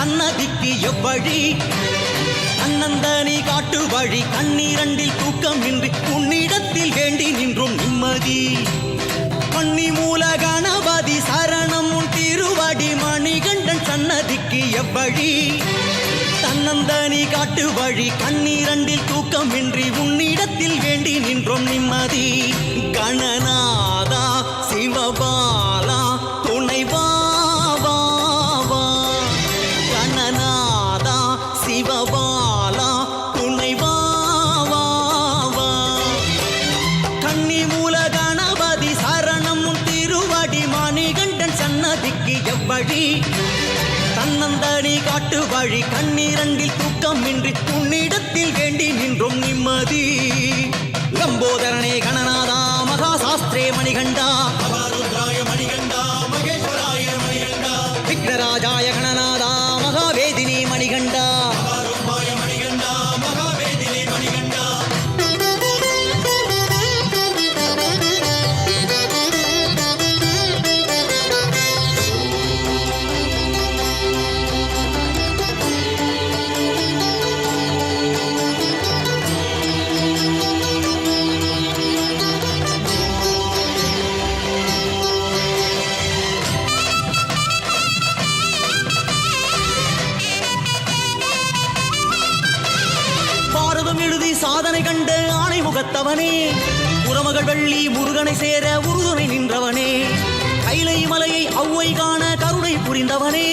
சன்னதிக்கு எவ்வழி அண்ணந்தனி காட்டு வழி கண்ணீரண்டில் தூக்கமின்றி உன்னிடத்தில் வேண்டி நின்றும் நிம்மதி பண்ணி மூல கணபதி சரணம் உன் திருவடி மணிகண்டன் சன்னதிக்கு எவ்வழி தன்னந்தனி காட்டு வழி கண்ணீரண்டில் தூக்கமின்றி உன்னிடத்தில் வேண்டி நின்றோம் நிம்மதி கணநாதா சிவபாலா துணைவா கணநாதா சிவபாலா துணைவா கண்ணி மூல கணபதி சரணம் உன் திருவடி மணிகண்டன் சன்னதிக்கு எவ்வழி தன்னந்தனி காட்டு வழி கண்ணீரண்டில் தூக்கமின்றி உன்னிடத்தில் வேண்டி நின்றோம் நிம்மதி லம்போதரனே கணநாதா மகாசாஸ்திரே மணிகண்டா மகாருத்ராய மணிகண்டா மகேஸ்வராய மணிகண்டா விக்னராஜாய கணநாதா மகாவேதினி மணிகண்டா மகாரூபாய மணிகண்டா மகாவேதினி மணிகண்டா பாரதம் எழுதி சாதனை கண்ட ஆணை முகத்தவனே புறமகள் வெள்ளி முருகனை சேர உறுதுணை நின்றவனே கைலை மலையை ஔவை காண கருணை புரிந்தவனே